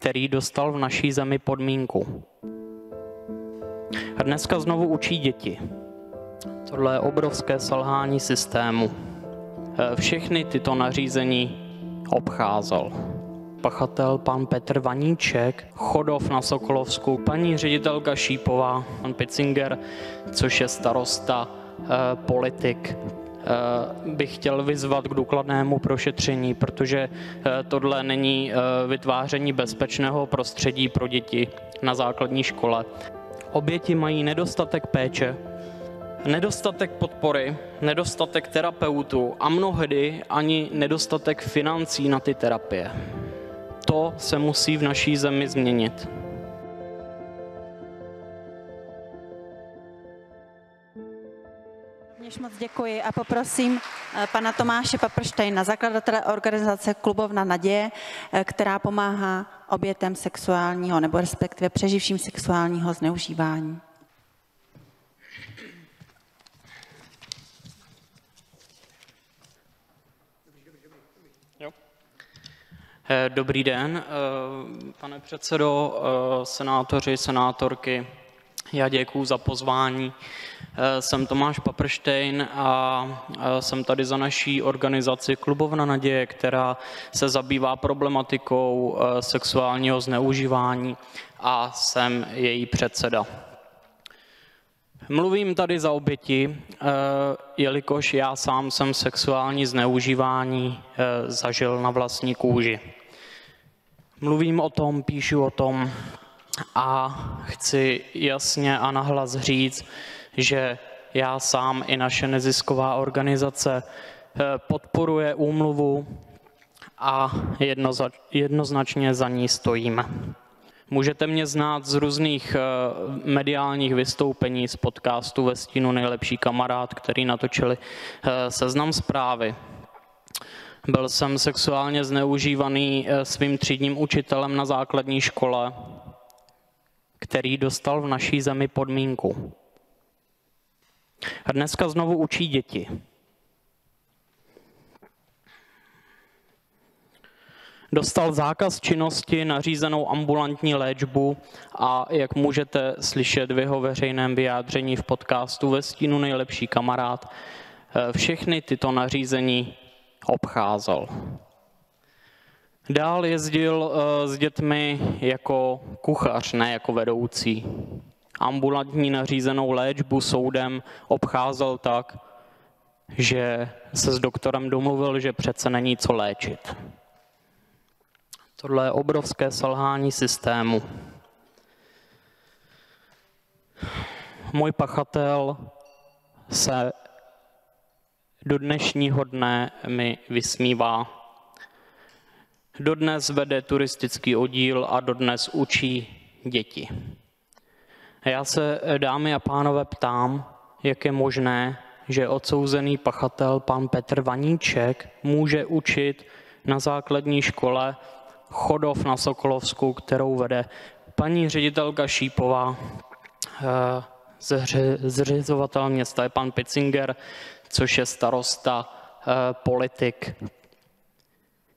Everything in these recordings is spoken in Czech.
který dostal v naší zemi podmínku. A dneska znovu učí děti. Tohle je obrovské selhání systému. Všechny tyto nařízení obcházel. Pachatel pan Petr Vaníček, Chodov na Sokolovsku, paní ředitelka Šípová, pan Picinger, což je starosta, politik, bych chtěl vyzvat k důkladnému prošetření, protože tohle není vytváření bezpečného prostředí pro děti na základní škole. Oběti mají nedostatek péče, nedostatek podpory, nedostatek terapeutů a mnohdy ani nedostatek financí na ty terapie. To se musí v naší zemi změnit. Moc děkuji a poprosím pana Tomáše Paprštejna, zakladatele organizace Klubovna naděje, která pomáhá obětem sexuálního nebo respektive přeživším sexuálního zneužívání. Dobrý den, pane předsedo, senátoři, senátorky, já děkuju za pozvání. Jsem Tomáš Paprštejn a jsem tady za naší organizaci Klubovna naděje, která se zabývá problematikou sexuálního zneužívání a jsem její předseda. Mluvím tady za oběti, jelikož já sám jsem sexuální zneužívání zažil na vlastní kůži. Mluvím o tom, píšu o tom a chci jasně a nahlas říct, že já sám i naše nezisková organizace podporuje úmluvu a jednoznačně za ní stojíme. Můžete mě znát z různých mediálních vystoupení z podcastu Ve stínu nejlepší kamarád, který natočili Seznam Zprávy. Byl jsem sexuálně zneužívaný svým třídním učitelem na základní škole, který dostal v naší zemi podmínku. A dneska znovu učí děti. Dostal zákaz činnosti, nařízenou ambulantní léčbu a jak můžete slyšet v jeho veřejném vyjádření v podcastu Ve stínu nejlepší kamarád, všechny tyto nařízení obcházel. Dál jezdil s dětmi jako kuchař, ne jako vedoucí. Ambulantní nařízenou léčbu soudem obcházel tak, že se s doktorem domluvil, že přece není co léčit. Tohle je obrovské selhání systému. Můj pachatel se do dnešního dne mi vysmívá. Dodnes vede turistický oddíl a dodnes učí děti. A já se, dámy a pánové, ptám, jak je možné, že odsouzený pachatel pan Petr Vaníček může učit na základní škole Chodov na Sokolovsku, kterou vede paní ředitelka Šípová, zřizovatel města je pan Picinger, což je starosta, politik,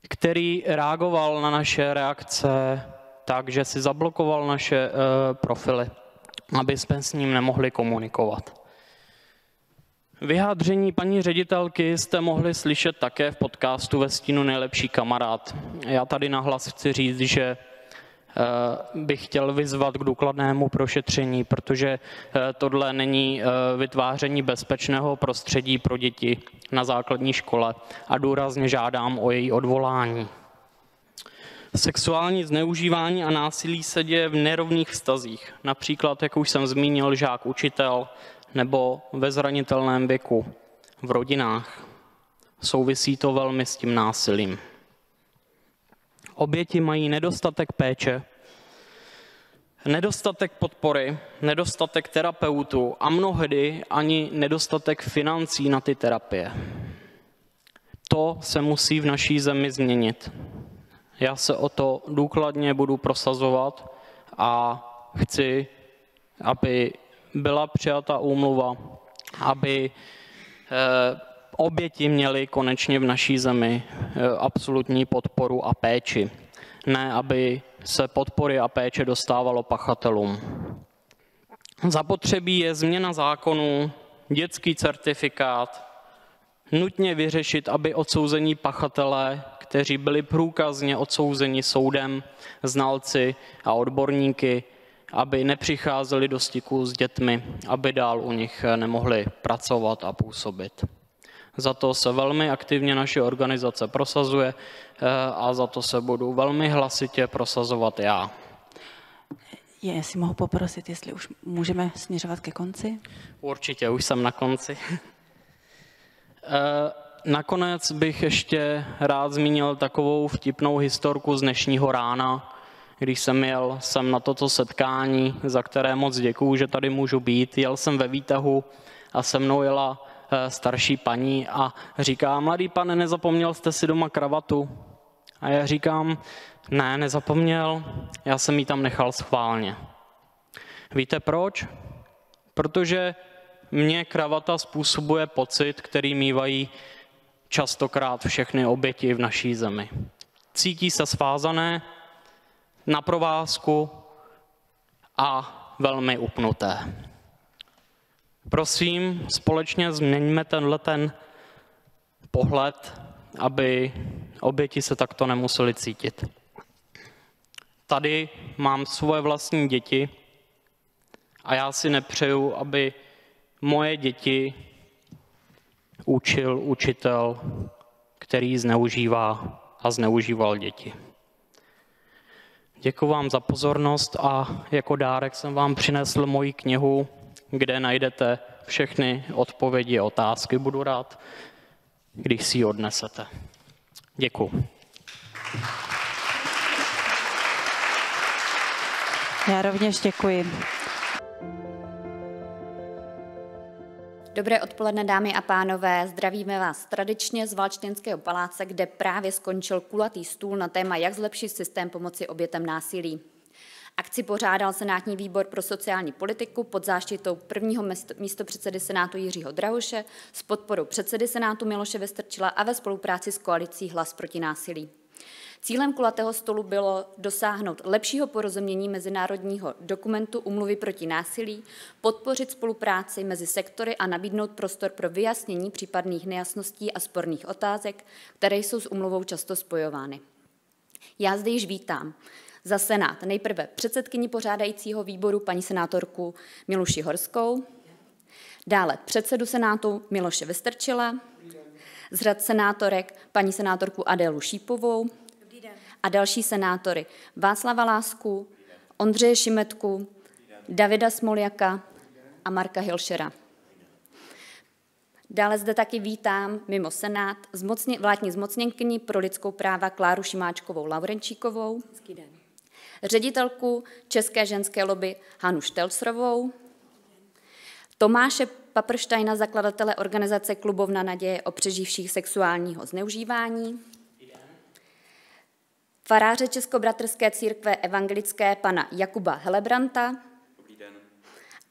který reagoval na naše reakce tak, že si zablokoval naše profily, aby jsme s ním nemohli komunikovat. Vyjádření paní ředitelky jste mohli slyšet také v podcastu Ve stínu nejlepší kamarád. Já tady nahlas chci říct, že bych chtěl vyzvat k důkladnému prošetření, protože tohle není vytváření bezpečného prostředí pro děti na základní škole a důrazně žádám o její odvolání. Sexuální zneužívání a násilí se děje v nerovných vztazích, například, jak už jsem zmínil, žák-učitel nebo ve zranitelném věku, v rodinách. Souvisí to velmi s tím násilím. Oběti mají nedostatek péče, nedostatek podpory, nedostatek terapeutů a mnohdy ani nedostatek financí na ty terapie. To se musí v naší zemi změnit. Já se o to důkladně budu prosazovat a chci, aby byla přijata úmluva, aby oběti měly konečně v naší zemi absolutní podporu a péči. ne aby se podpory a péče dostávalo pachatelům. Zapotřebí je změna zákonu, dětský certifikát, nutně vyřešit, aby odsouzení pachatelé, kteří byli průkazně odsouzeni soudem, znalci a odborníky, aby nepřicházeli do styku s dětmi, aby dál u nich nemohli pracovat a působit. Za to se velmi aktivně naše organizace prosazuje a za to se budu velmi hlasitě prosazovat já. Jestli mohu poprosit, jestli už můžeme směřovat ke konci? Určitě, už jsem na konci. Nakonec bych ještě rád zmínil takovou vtipnou historku z dnešního rána, když jsem jel na toto setkání, za které moc děkuju, že tady můžu být. Jel jsem ve výtahu a se mnou jela starší paní a říká: mladý pane, nezapomněl jste si doma kravatu? A já říkám: ne, nezapomněl, já jsem ji tam nechal schválně. Víte proč? Protože mně kravata způsobuje pocit, který mívají častokrát všechny oběti v naší zemi. Cítí se svázané, na provázku a velmi upnuté. Prosím, společně změňme ten pohled, aby oběti se takto nemuseli cítit. Tady mám svoje vlastní děti a já si nepřeju, aby moje děti učil učitel, který zneužívá a zneužíval děti. Děkuji vám za pozornost a jako dárek jsem vám přinesl moji knihu, kde najdete všechny odpovědi a otázky. Budu rád, když si ji odnesete. Děkuji. Já rovněž děkuji. Dobré odpoledne, dámy a pánové. Zdravíme vás tradičně z Valštejnského paláce, kde právě skončil kulatý stůl na téma, jak zlepšit systém pomoci obětem násilí. Akci pořádal Senátní výbor pro sociální politiku pod záštitou prvního místopředsedy Senátu Jiřího Drahuše s podporou předsedy Senátu Miloše Vystrčila a ve spolupráci s koalicí Hlas proti násilí. Cílem kulatého stolu bylo dosáhnout lepšího porozumění mezinárodního dokumentu Úmluvy proti násilí, podpořit spolupráci mezi sektory a nabídnout prostor pro vyjasnění případných nejasností a sporných otázek, které jsou s úmluvou často spojovány. Já zde již vítám za Senát nejprve předsedkyni pořádajícího výboru paní senátorku Miluši Horskou, dále předsedu Senátu Miloše Vystrčila, z řad senátorek paní senátorku Adélu Šípovou a další senátory Václava Lásku, Ondřeje Šimetku, Davida Smoljaka a Marka Hilšera. Dále zde taky vítám mimo Senát vládní zmocněnkyni pro lidskou práva Kláru Šimáčkovou Laurenčíkovou, ředitelku České ženské lobby Hanu Štelcrovou, Tomáše Paprštajna, zakladatele organizace Klubovna naděje o přeživších sexuálního zneužívání, faráře Českobratrské církve evangelické pana Jakuba Helebranta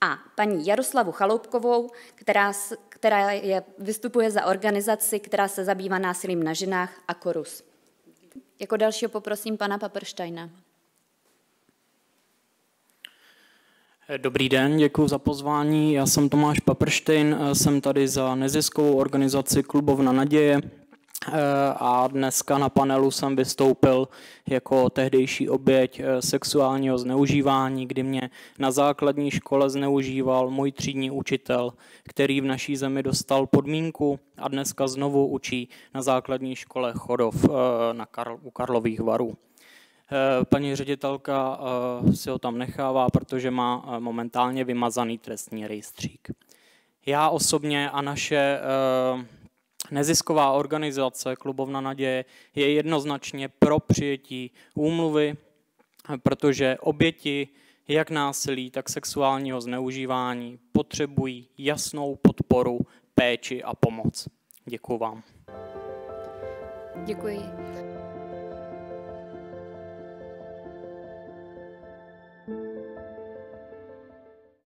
a paní Jaroslavu Chaloupkovou, která vystupuje za organizaci, která se zabývá násilím na ženách a Korus. Jako dalšího poprosím pana Paprštajna. Dobrý den, děkuji za pozvání. Já jsem Tomáš Paprštejn, jsem tady za neziskovou organizaci Klubovna naděje a dneska na panelu jsem vystoupil jako tehdejší oběť sexuálního zneužívání, kdy mě na základní škole zneužíval můj třídní učitel, který v naší zemi dostal podmínku a dneska znovu učí na základní škole Chodov u Karlových Varů. Paní ředitelka si ho tam nechává, protože má momentálně vymazaný trestní rejstřík. Já osobně a naše nezisková organizace Klubovna naděje je jednoznačně pro přijetí úmluvy, protože oběti jak násilí, tak sexuálního zneužívání potřebují jasnou podporu, péči a pomoc. Děkuji vám. Děkuji.